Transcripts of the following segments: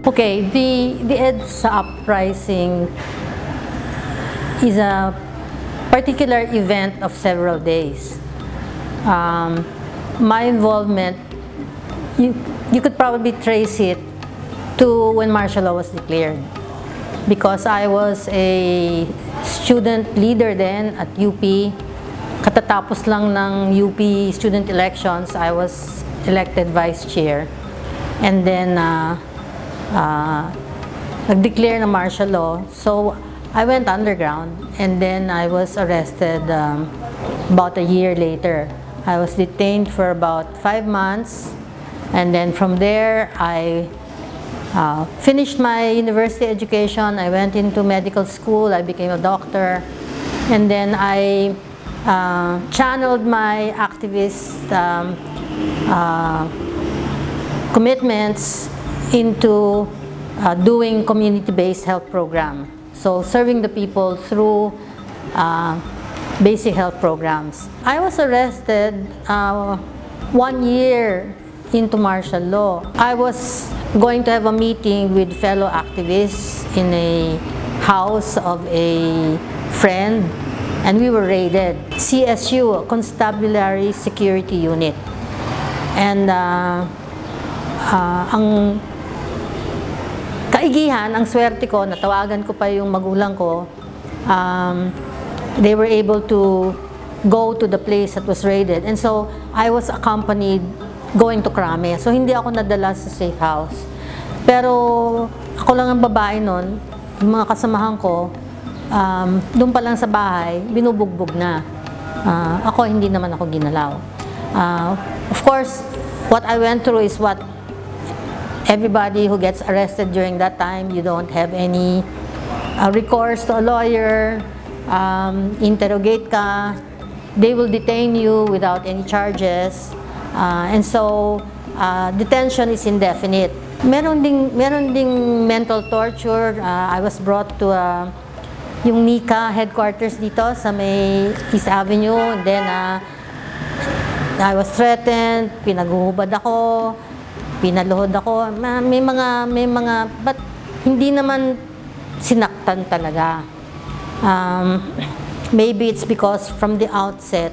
Okay, the EDSA uprising is a particular event of several days. My involvement, you could probably trace it to when martial law was declared, because I was a student leader then at UP. Katatapos lang ng UP student elections, I was elected vice chair. And then, nag-declare na martial law. So, I went underground, and then I was arrested about a year later. I was detained for about 5 months, and then from there, I finished my university education. I went into medical school. I became a doctor, and then I channeled my activist commitments into doing community-based health program. So serving the people through basic health programs. I was arrested 1 year into martial law. I was going to have a meeting with fellow activists in a house of a friend, and we were raided. CSU, Constabulary Security Unit. And ang kaigihan, ang swerte ko, natawagan ko pa yung magulang ko, they were able to go to the place that was raided. And so, I was accompanied going to Krame. So, hindi ako nadala sa safe house. Pero, ako lang ang babae nun, yung mga kasamahan ko, doon pa lang sa bahay, binubugbog na. Ako, hindi naman ako ginalaw. Of course, what I went through is what everybody who gets arrested during that time, you don't have any recourse to a lawyer, interrogate ka, they will detain you without any charges, and so detention is indefinite. Meron ding mental torture. I was brought to yung NICA headquarters dito sa may East Avenue, and then I was threatened, pinaguhubad ako, pinaluhod ako, may mga, but hindi naman sinaktan talaga. Maybe it's because from the outset,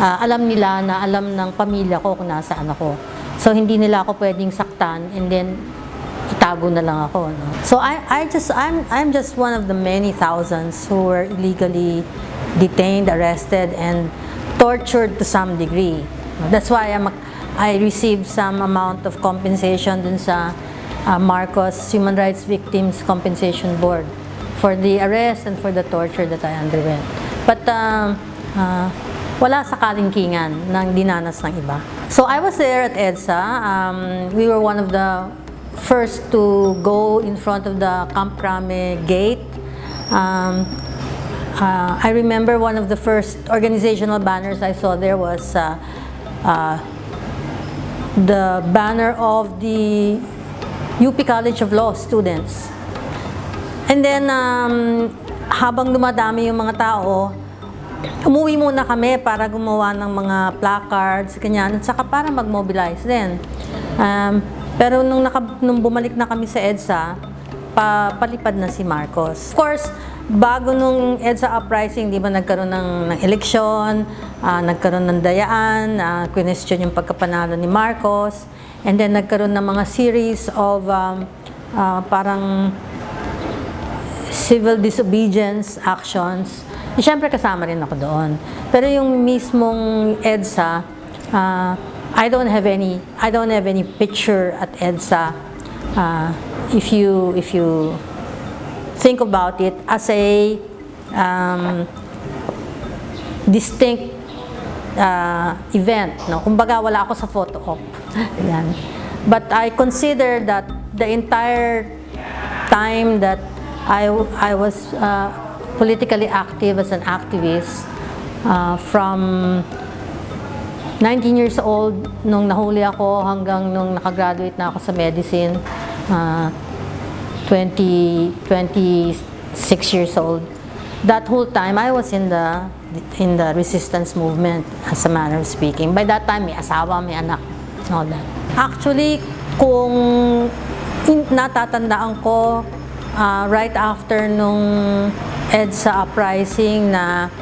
alam nila na alam ng pamilya ko kung nasaan ako. So hindi nila ako pwedeng saktan, and then itago na lang ako. No? So I'm just one of the many thousands who were illegally detained, arrested, and tortured to some degree. That's why I received some amount of compensation dun sa Marcos Human Rights Victims Compensation Board for the arrest and for the torture that I underwent. But wala sa kalingkingan ng dinanas ng iba. So I was there at EDSA. We were one of the first to go in front of the Camp Crame gate. I remember one of the first organizational banners I saw there was the banner of the UP College of Law students. And then, habang dumadami yung mga tao, umuwi muna kami para gumawa ng mga placards, ganyan, at saka para mag-mobilize din. Pero nung bumalik na kami sa EDSA, palipad na si Marcos. Of course, bago nung EDSA uprising, di ba nagkaroon ng eleksyon, nagkaroon ng dayaan, question yung pagkapanalo ni Marcos, and then nagkaroon ng mga series of parang civil disobedience actions. Siyempre kasama rin ako doon. Pero yung mismong EDSA, I don't have any picture at EDSA. If you think about it as a distinct event, no? Kumbaga wala ako sa photo op. Yan. But I consider that the entire time that I was politically active as an activist, from 19 years old nung nahuli ako hanggang nung nakagraduate na ako sa medicine, 26 years old. That whole time I was in the resistance movement, as a manner of speaking. By that time, may asawa, may anak, all that. Actually, kung natatandaan ko right after nung EDSA uprising na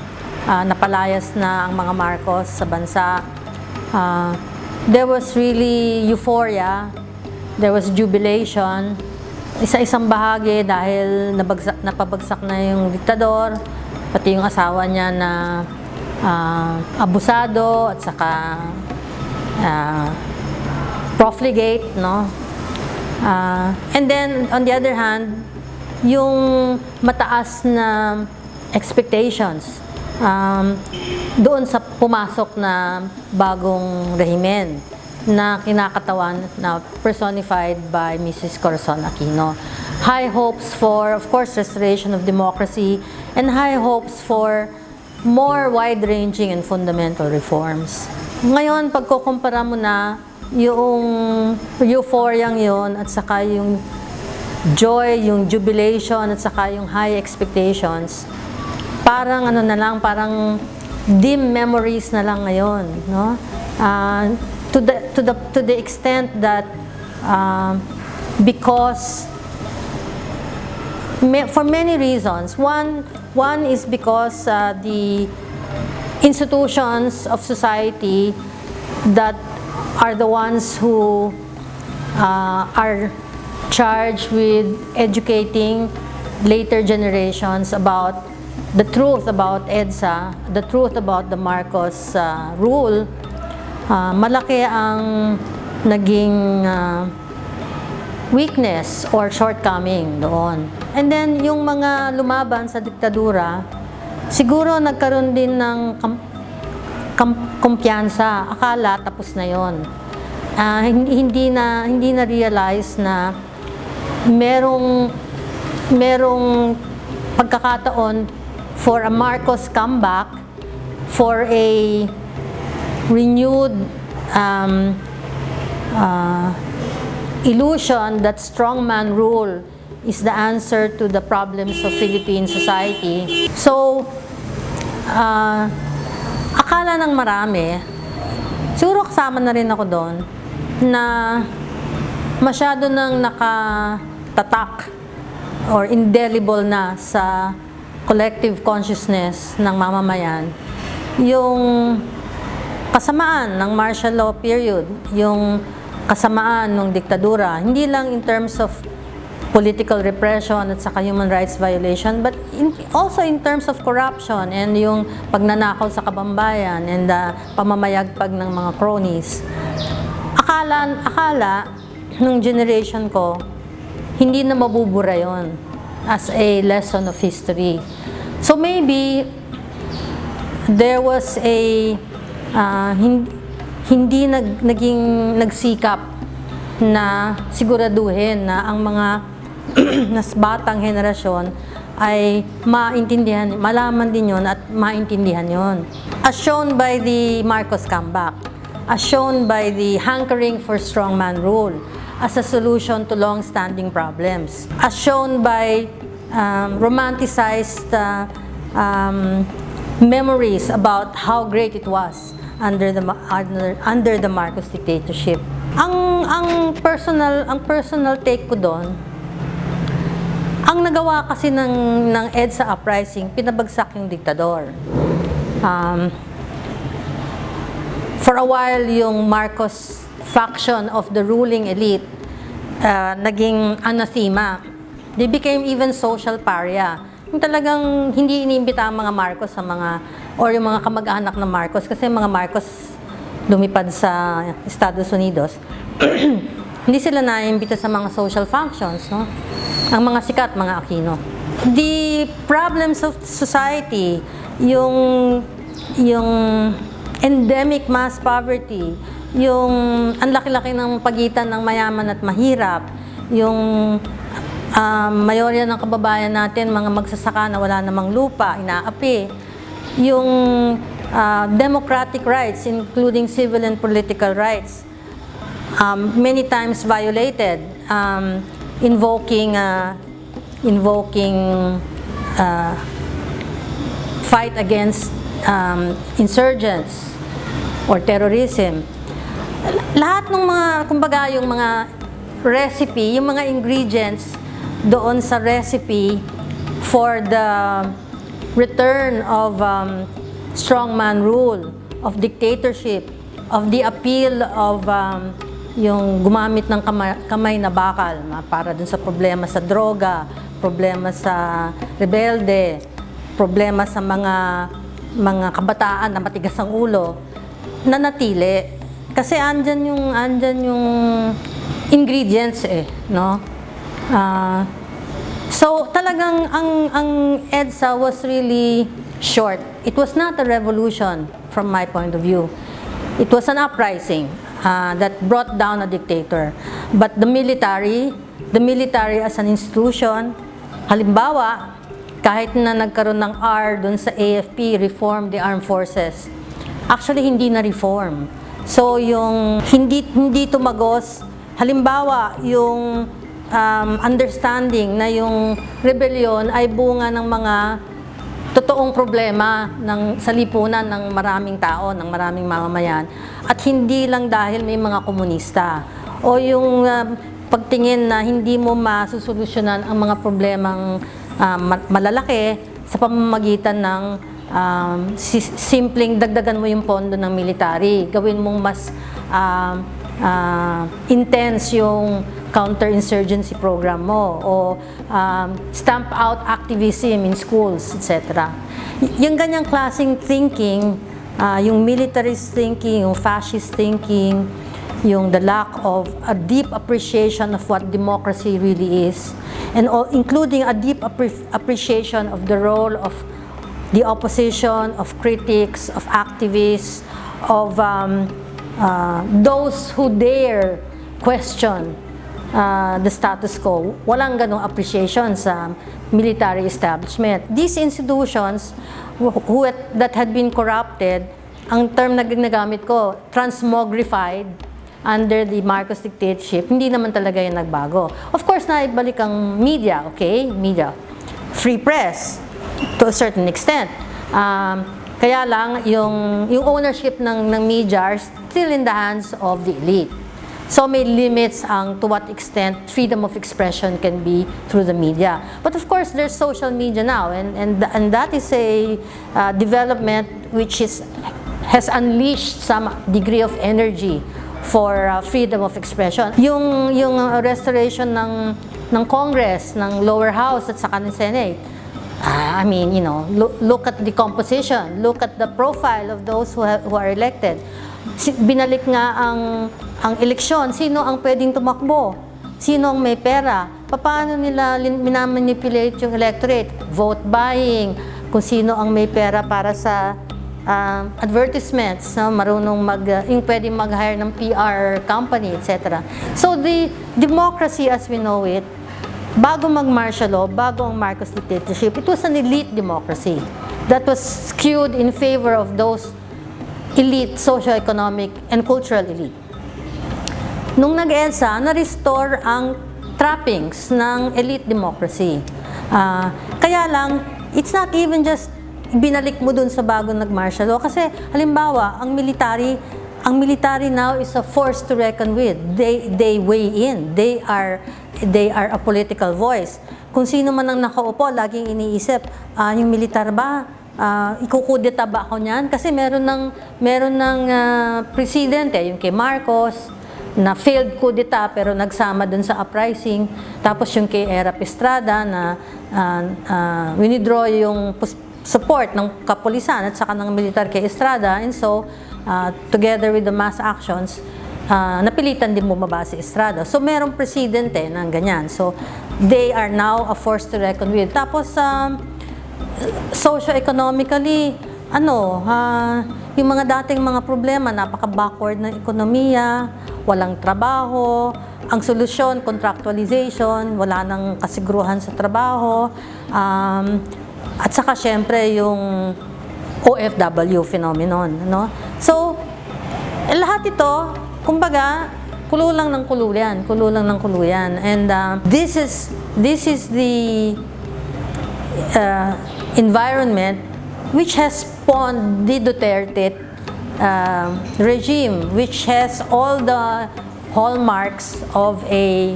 napalayas na ang mga Marcos sa bansa, there was really euphoria, there was jubilation, isa-isang bahagi dahil napabagsak na yung diktador, pati yung asawa niya na abusado at saka profligate, no? And then, on the other hand, yung mataas na expectations doon sa pumasok na bagong rehimen na kinakatawan na personified by Mrs. Corazon Aquino. High hopes for, of course, restoration of democracy and high hopes for more wide-ranging and fundamental reforms. Ngayon, pagkukumpara mo na yung euphoria yun at saka yung joy, yung jubilation at saka yung high expectations, parang ano na lang, parang dim memories na lang ngayon, no? To the extent that because for many reasons, one is because the institutions of society that are the ones who are charged with educating later generations about the truth about EDSA, the truth about the Marcos rule. Malaki ang naging weakness or shortcoming doon. And then, yung mga lumaban sa diktadura, siguro nagkaroon din ng kumpiyansa. Akala tapos na yon. Hindi na realize na merong pagkakataon for a Marcos comeback, for a renewed illusion that strongman rule is the answer to the problems of Philippine society. So, akala ng marami, siguro kasama na rin ako doon, na masyado nang nakatatak or indelible na sa collective consciousness ng mamamayan yung kasamaan ng martial law period, yung kasamaan ng diktadura, hindi lang in terms of political repression at saka human rights violation, but also in terms of corruption and yung pagnanakaw sa kabambayan and pamamayagpag ng mga cronies. Akala nung generation ko, hindi na mabubura yon as a lesson of history. So maybe there was a hindi naging nagsikap na siguraduhin na ang mga nas batang henerasyon ay maintindihan, malaman din yon at maintindihan yon. As shown by the Marcos comeback, as shown by the hankering for strongman rule as a solution to long-standing problems, as shown by romanticized memories about how great it was under the Marcos dictatorship. Ang personal take ko doon, ang nagawa kasi ng EDSA uprising, pinabagsak yung diktador. For a while, yung Marcos faction of the ruling elite naging anathema. They became even social pariah. Yung talagang hindi iniimbita ang mga Marcos sa or yung mga kamag-anak ng Marcos, kasi mga Marcos lumipad sa Estados Unidos. Hindi sila naiimbita sa mga social functions, no? Ang mga sikat, mga Aquino. The problems of society, yung endemic mass poverty, yung ang laki-laki ng pagitan ng mayaman at mahirap, yung mayorya ng kababayan natin, mga magsasaka na wala namang lupa, inaapi, yung democratic rights, including civil and political rights, many times violated, invoking fight against insurgents or terrorism. Lahat ng mga, kumbaga, yung mga recipe, yung mga ingredients doon sa recipe for the return of strongman rule, of dictatorship, of the appeal of yung gumamit ng kamay na bakal para dun sa problema sa droga, problema sa rebelde, problema sa mga kabataan na matigas ang ulo, nanatili. Kasi andyan yung ingredients no? So talagang ang EDSA was really short. It was not a revolution from my point of view. It was an uprising that brought down a dictator. But the military as an institution, halimbawa, kahit na nagkaroon ng R dun sa AFP, Reform the Armed Forces, actually hindi na reform. So yung hindi tumagos, halimbawa yung understanding na yung rebellion ay bunga ng mga totoong problema sa lipunan ng maraming tao, ng maraming mamamayan, at hindi lang dahil may mga komunista o yung pagtingin na hindi mo masusolusyonan ang mga problemang malalaki sa pamamagitan ng simpleng dagdagan mo yung pondo ng military, gawin mong mas intense yung counterinsurgency program mo, o stamp out activism in schools, etc. Yung ganyang klaseng thinking, yung militarist thinking, yung fascist thinking, yung the lack of a deep appreciation of what democracy really is, and including a deep appreciation of the role of the opposition, of critics, of activists, of those who dare question the status quo. Walang ganong appreciation sa military establishment. These institutions that had been corrupted, ang term na ginagamit ko, transmogrified under the Marcos dictatorship, hindi naman talaga yung nagbago. Of course, naibalik ang media, okay? Media. Free press, to a certain extent. Kaya lang, yung ownership ng media are still in the hands of the elite. So may limits to what extent freedom of expression can be through the media. But of course, there's social media now, and that is a development which has unleashed some degree of energy for freedom of expression. Yung restoration ng Congress, ng lower house at saka ng Senate, I mean, you know, look at the composition, look at the profile of those who are elected. Binalik nga ang eleksyon, sino ang pwedeng tumakbo, sino ang may pera, paano nila minamanipulate yung electorate, vote buying, kung sino ang may pera para sa advertisements, marunong yung pwedeng mag-hire ng PR company, etc. So the democracy as we know it, bago mag-martial law, bago ang Marcos dictatorship, it was an elite democracy that was skewed in favor of those elite, socio-economic, and cultural elite. Nung nag-EDSA, na-restore ang trappings ng elite democracy. Kaya lang, it's not even just binalik mo dun sa bagong nag-martial law. Kasi, halimbawa, ang military now is a force to reckon with. They weigh in. They are a political voice. Kung sino man ang nakaupo, laging iniisip, yung militar ba? Ikukudeta ba ako niyan? Kasi meron ng presidente, yung kay Marcos, na failed kudeta pero nagsama dun sa uprising. Tapos yung kay Erap Estrada na winidraw yung support ng kapulisan at saka ng militar kay Estrada. And so, together with the mass actions, napilitan din bumaba si Estrada. So, merong presidente ng ganyan. So, they are now a force to reckon with. Tapos, socio-economically, yung mga dating mga problema, napaka-backward ng ekonomiya, walang trabaho, ang solusyon, contractualization, wala nang kasiguruhan sa trabaho, at saka syempre yung OFW phenomenon, no? So, lahat ito, kumbaga, kululang ng kuluyan. And this is the environment which has spawned the Duterte regime, which has all the hallmarks of a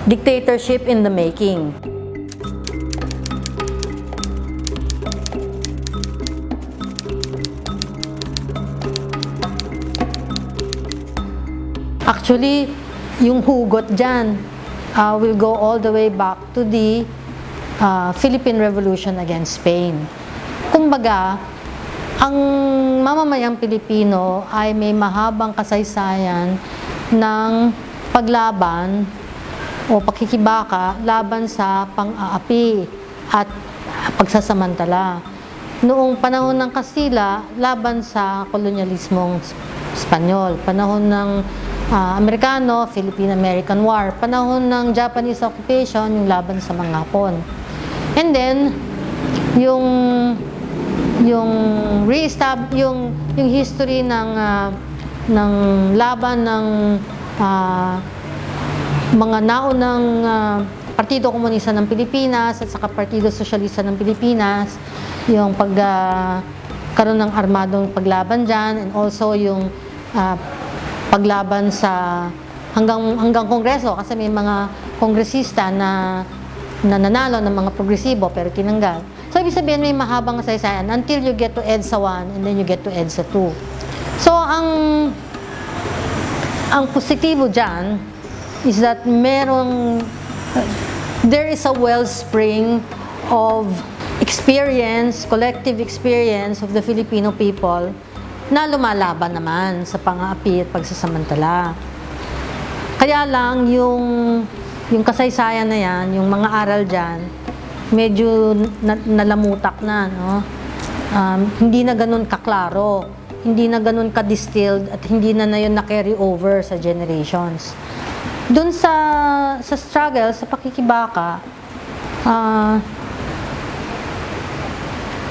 dictatorship in the making. Actually, yung hugot dyan will go all the way back to the Philippine Revolution against Spain. Kumbaga, ang mamamayang Pilipino ay may mahabang kasaysayan ng paglaban o pakikibaka laban sa pang-aapi at pagsasamantala. Noong panahon ng Kastila, laban sa kolonyalismong Espanyol. Panahon ng Amerikano, Philippine-American War. Panahon ng Japanese occupation, yung laban sa mga Hapon. And then, yung history ng laban ng mga naunang Partido Komunista ng Pilipinas at saka Partido Sosyalista ng Pilipinas, yung pagkaroon ng armadong paglaban dyan, and also yung paglaban sa hanggang kongreso, kasi may mga kongresista na nanalo ng mga progresibo pero tinanggal. So, ibig sabihin may mahabang kasaysayan until you get to EDSA 1 and then you get to EDSA 2. So, ang positibo dyan is that there is a wellspring of experience, collective experience of the Filipino people na lumalaban naman sa pang-aapi at pagsasamantala. Kaya lang, yung kasaysayan na yan, yung mga aral dyan, medyo nalamutak na, no? Hindi na ganun kaklaro, hindi na ganun ka-distilled, at hindi na yun na-carry over sa generations. Doon sa struggle, sa pakikibaka,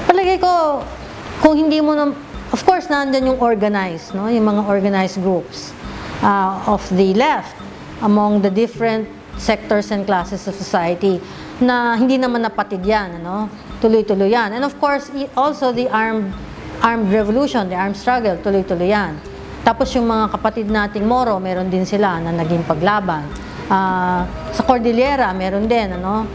palagay ko, kung hindi mo na, of course, nandyan yung organized, no? Yung mga organized groups of the left among the different sectors and classes of society na hindi naman napatid yan, ano? Tuloy-tuloy yan. And of course, also the armed revolution, the armed struggle, tuloy-tuloy yan. Tapos yung mga kapatid nating Moro, meron din sila na naging paglaban. Sa Cordillera, meron din, ano?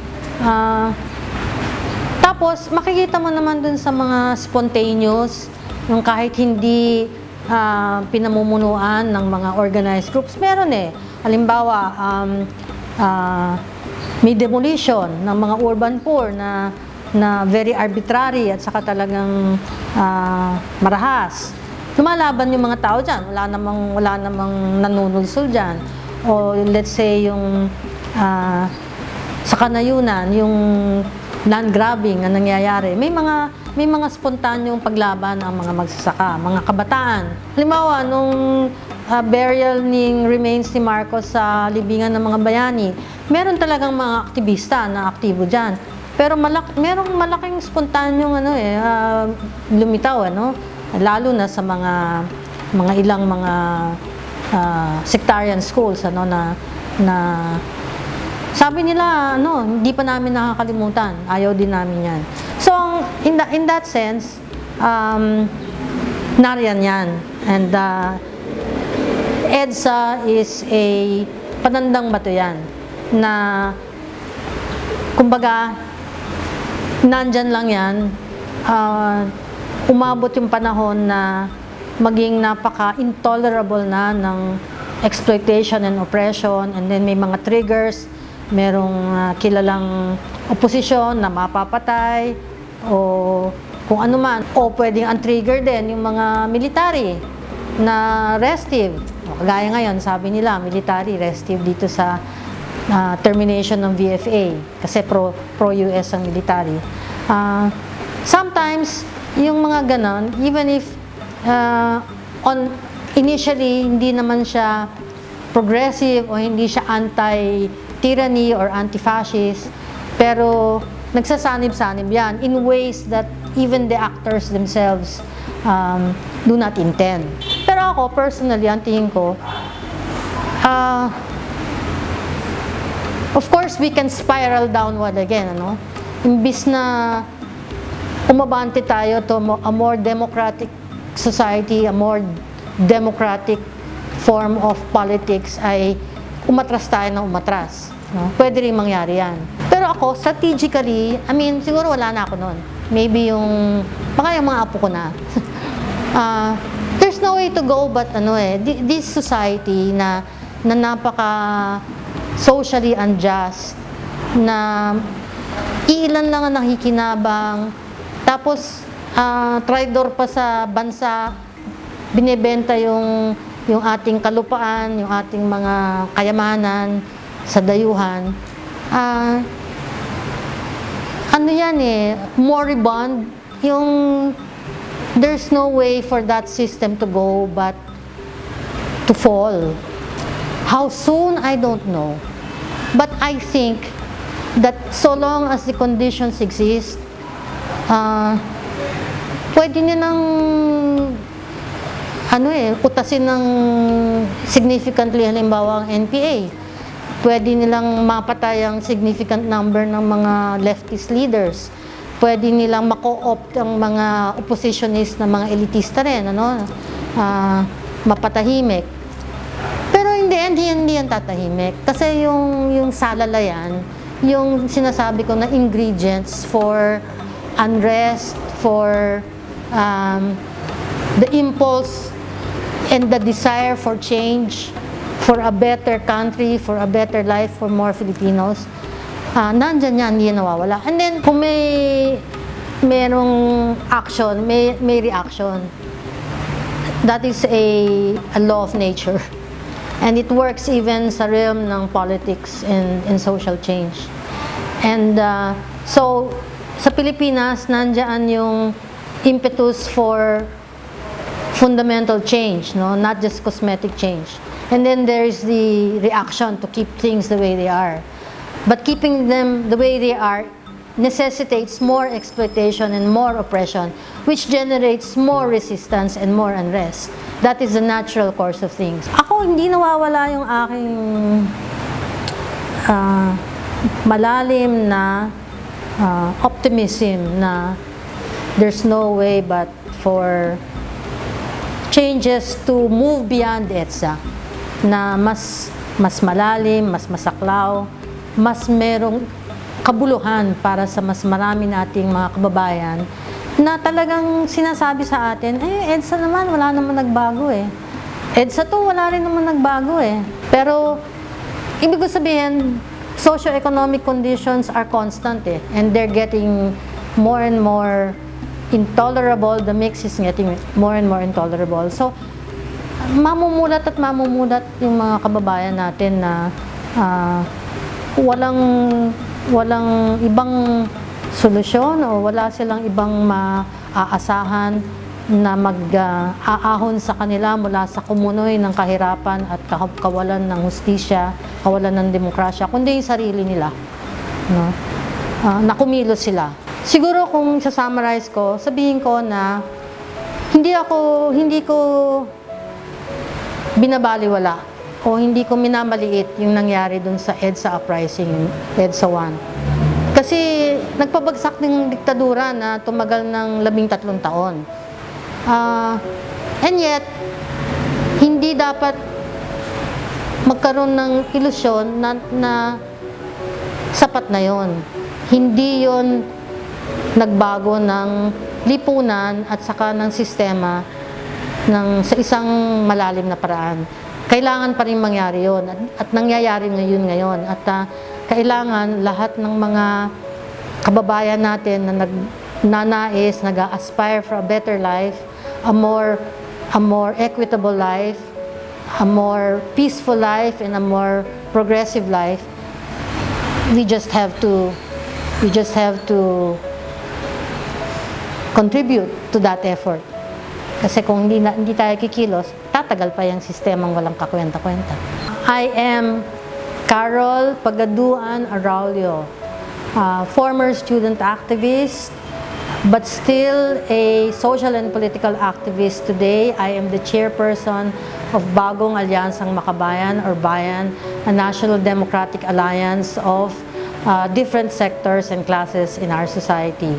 Tapos, makikita mo naman dun sa mga spontaneous, yung kahit hindi pinamumunuan ng mga organized groups, meron eh. Halimbawa, may demolition ng mga urban poor na very arbitrary at saka talagang marahas. Lumalaban yung mga tao dyan. Wala namang nanunulsol dyan. O let's say yung sa Kanayunan, yung land grabbing na nangyayari. May mga spontanyong paglaban ang mga magsasaka, mga kabataan. Halimbawa, nung burial ng remains ni Marcos sa libingan ng mga bayani, meron talagang mga aktivista na aktibo dyan. Pero merong malaking spontanyong lumitaw, lalo na sa mga ilang mga sectarian schools, na sabi nila, hindi pa namin nakakalimutan, ayaw din namin yan. So, in that sense, nariyan yan. And EDSA is a panandang bato yan, na kumbaga, nandyan lang yan, umabot yung panahon na maging napaka-intolerable na ng exploitation and oppression, and then may mga triggers, merong kilalang oposisyon na mapapatay, o kung ano man, o pwedeng un-trigger din yung mga military na restive. Kagaya ngayon, sabi nila, military restive dito sa termination ng VFA kasi pro-US ang military. Sometimes, yung mga ganon, even if initially hindi naman siya progressive o hindi siya anti-tyranny or anti-fascist, pero nagsasanib-sanib yan in ways that even the actors themselves do not intend. Pero ako, personally, ang tingin ko, of course, we can spiral downward again, Imbis na umabante tayo to a more democratic society, a more democratic form of politics ay umatras tayo ng umatras. No? Pwede rin mangyari yan. Pero ako, strategically, siguro wala na ako noon. Maybe baka yung mga apo ko na. There's no way to go but this society na napaka socially unjust, na ilan lang ang nakikinabang, tapos traidor pa sa bansa, binebenta yung ating kalupaan, yung ating mga kayamanan sa dayuhan. Moribund, there's no way for that system to go but to fall. How soon, I don't know. But I think that so long as the conditions exist, pwede nilang utasin ng significantly, halimbawa ang NPA. Pwede nilang mapatay ang significant number ng mga leftist leaders. Pwede nilang mako-opt ang mga oppositionist na mga elitista rin, mapatahimik. Pero in the end, hindi yan tatahimik. Kasi yung salalayan, yung sinasabi ko na ingredients for unrest, for the impulse and the desire for change, for a better country, for a better life for more Filipinos, nandyan yan, hindi yan nawawala. And then, kung merong action, may reaction. That is a law of nature. And it works even sa realm ng politics and social change. And so, sa Pilipinas, nandyan yung impetus for fundamental change, not just cosmetic change. And then there is the reaction to keep things the way they are. But keeping them the way they are necessitates more exploitation and more oppression, which generates more resistance and more unrest. That is the natural course of things. Ako, hindi nawawala yung aking malalim na optimism na there's no way but for changes to move beyond EDSA, na mas malalim, mas masaklaw, mas merong kabuluhan para sa mas marami nating mga kababayan na talagang sinasabi sa atin, EDSA naman, wala naman nagbago EDSA to, wala rin naman nagbago Pero, ibig ko sabihin, socio-economic conditions are constant and they're getting more and more intolerable. The mix is getting more and more intolerable. So, mamumulat yung mga kababayan natin na walang ibang solusyon o wala silang ibang maaasahan na mag-aahon sa kanila mula sa kumunoy ng kahirapan at kawalan ng hustisya, kawalan ng demokrasya, kundi yung sarili nila. Nakumilos sila. Siguro kung sa-summarize ko, sabihin ko na hindi ko binabaliwala o hindi ko minamaliit yung nangyari dun sa EDSA uprising, EDSA 1. Kasi nagpabagsak ng diktadura na tumagal ng 13 taon. And yet, hindi dapat magkaroon ng ilusyon na sapat na yon. Hindi yon nagbago ng lipunan at saka ng sistema sa isang malalim na paraan. Kailangan pa rin mangyari yun at nangyayari ngayon. At kailangan lahat ng mga kababayan natin na nagnanais, nag-aspire for a better life, a more equitable life, a more peaceful life, and a more progressive life. We just have to contribute to that effort. Kasi kung hindi tayo kikilos, tatagal pa yung sistemang walang kakwenta-kwenta. I am Carol Pagaduan-Araullo, former student activist, but still a social and political activist today. I am the chairperson of Bagong Alyansang Makabayan, or Bayan, a national democratic alliance of different sectors and classes in our society.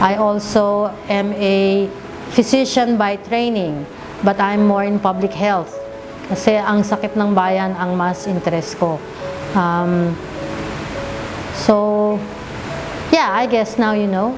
I also am a physician by training, but I'm more in public health. Kasi ang sakit ng bayan ang mas interest ko. So, yeah, I guess now you know.